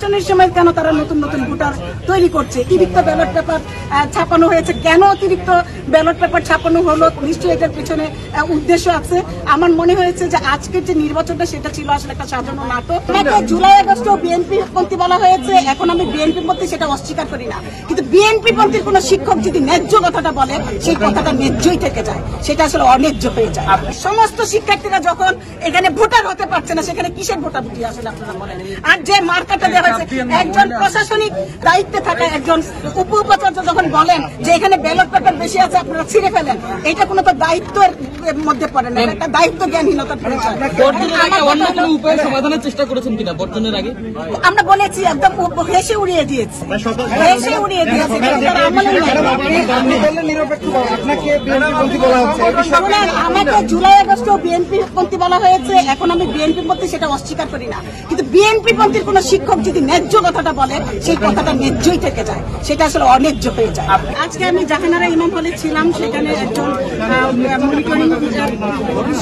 নির্বাচনের সময় কেন তারা নতুন নতুন ভোটার তৈরি করছে? অতিরিক্ত ব্যালট পেপার ছাপানো হয়েছে, কেন অতিরিক্ত ব্যালট পেপার ছাপানো হলো? নিশ্চয়ই এটার পিছনে উদ্দেশ্য আছে। আমার মনে হয়েছে যে আজকের যে নির্বাচনটা সেটা ছিল আসলে একটা সাজানো নাটক। জুলাই আগস্ট বিএনপি পন্থী বলা হয়েছে, এখন আমি বিএনপি পন্থী সেটা অস্বীকার করি না, কিন্তু বিএনপি পন্থীর কোন শিক্ষক যদি ন্যায্য কথাটা বলে সেই কথাটা ন্যায্যই থেকে যায়, সেটা আসলে অন্যায্য হয়ে যায়। সমস্ত শিক্ষার্থীরা যখন এখানে ভোটার হতে পারছে না, সেখানে কিসের ভোটার ভুটি আসলে আপনারা বলেন? আর যে মার্কাটা দেওয়া হয়েছে, একজন প্রশাসনিক দায়িত্বে থাকা একজন উপাচার্য যখন বলেন যে এখানে ব্যালট পেপার বেশি আছে আপনারা ছিঁড়ে ফেলেন, এটা কোনো তো দায়িত্বের মধ্যে পড়ে না, একটা দায়িত্ব জ্ঞানহীনতার পরিচয়। সমাধানের চেষ্টা করেছেন কিনা বর্জনের আগে? আমরা বলেছি, একদম হেসে উড়িয়ে দিয়েছে, হেসে উড়িয়ে দিয়েছে। আমাকে জুলাই আগস্ট বিএনপি পন্থী বলা হয়েছে, এখন আমি বিএনপি পন্থী সেটা অস্বীকার করি না, কিন্তু বিএনপি পন্থীর কোন শিক্ষক যদি ন্যায্য কথাটা বলে সেই কথাটা ন্যায্যই থেকে যায়, সেটা আসলে অন্যায্য হয়ে যায়। আজকে আমি জাহানারা ইমাম হলে ছিলাম, সেখানে একজন মনিটরিং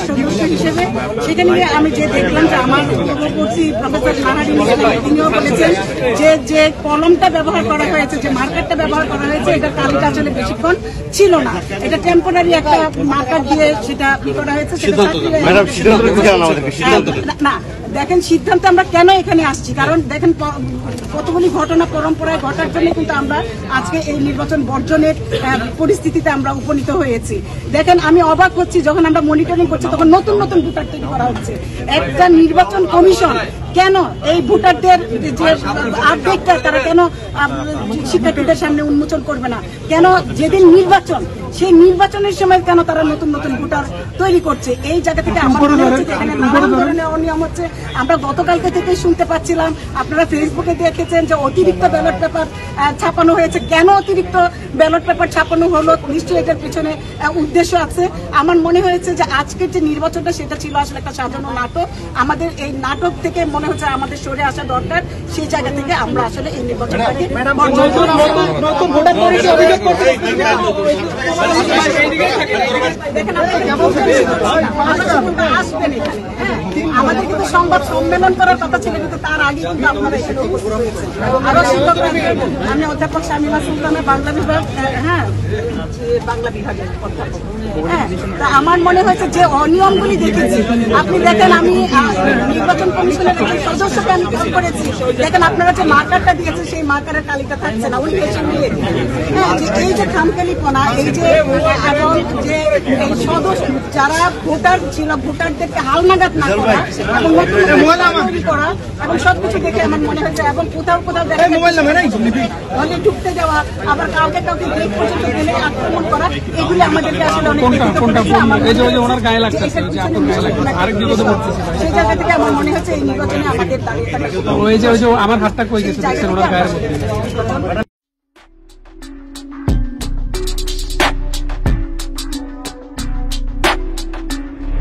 সদস্য হিসেবে, সেখানে আমি যে দেখলাম যে আমার পূর্ববর্তী প্রফেসর মাহারি তিনিও বলেছেন যে যে কলমটা ব্যবহার করা হয়েছে, যে মার্কারটা ব্যবহার করা হয়েছে, এটা কালিটা আসলে বেশিক্ষণ ছিল না, এটা টেম্পোরারি একটা মার্কার দিয়ে সেটা করা হয়েছে। না দেখেন, সিদ্ধান্ত আমরা কেন এখানে আসছি, কারণ দেখেন কতগুলি ঘটনা পরম্পরায় ঘটার জন্য কিন্তু আমরা আজকে এই নির্বাচন বর্জনের পরিস্থিতিতে আমরা উপনীত হয়েছি। দেখেন আমি অবাক হচ্ছি, যখন আমরা মনিটরিং করছি তখন নতুন নতুন ভোটার তৈরি করা হচ্ছে। একটা নির্বাচন কমিশন কেন এই ভোটারদের যে আপডেটটা তারা কেন শিক্ষার্থীদের সামনে উন্মোচন করবে না? কেন যেদিন নির্বাচন সেই নির্বাচনের সময় কেন তারা নতুন নতুন ভোটার তৈরি করছে? এই জায়গা থেকে আমার মনে হচ্ছে এখানে নানান ধরনের অনিয়ম হচ্ছে। আমরা গতকালকে থেকে শুনতে পাচ্ছিলাম, আপনারা ফেসবুকে দেখেছেন যে অতিরিক্ত ব্যালট পেপার ছাপানো হয়েছে, কেন অতিরিক্ত ব্যালট পেপার ছাপানো হলো? নিশ্চয়ই এটার পিছনে উদ্দেশ্য আছে। আমার মনে হয়েছে যে আজকের যে নির্বাচনটা সেটা ছিল আসলে একটা সাজানো নাটক। আমাদের এই নাটক থেকে মনে হচ্ছে আমাদের সরে আসা দরকার, সেই জায়গা থেকে আমরা আসলে এই নির্বাচনটাকে আসবেন এখানে। আমাদের কিন্তু সংবাদ সম্মেলন করার কথা ছিল, কিন্তু তার আগে কিন্তু আপনারা এখানে উপস্থিত হয়েছেন। আরো শিক্ষকরা, আমি অধ্যাপক শামিমা সুলতানা, বাংলা বিভাগ, বাংলা বিভাগের অধ্যাপক। তা আমার মনে হয়েছে যে অনিয়মগুলি দেখেছি, আপনি দেখেন আমি নির্বাচন কমিশনের একজন সদস্যকে আমি কল করেছি, দেখেন আপনারা যে মার্কারটা দিয়েছে সেই মার্কারের তালিকা থাকছে না, ওই পেছন দিয়ে এই যে খামখেয়ালিপনা, এই যে এবং যে সদস্য যারা ভোটার ছিল ভোটারদেরকে হালনাগাদ না করা এবং নতুন তৈরি করা এবং সবকিছু দেখে আমার মনে হয়েছে, এবং কোথাও কোথাও দেখা হলে ঢুকতে যাওয়া, আবার কাউকে কাউকে গেট পর্যন্ত গেলে আক্রমণ করা, এগুলি আমাদেরকে আসলে অনেক সেই জায়গা থেকে আমার মনে হচ্ছে এই নির্বাচনে আমাদের দাঁড়িয়ে থাকা। আমার হাতটা কই গেছে।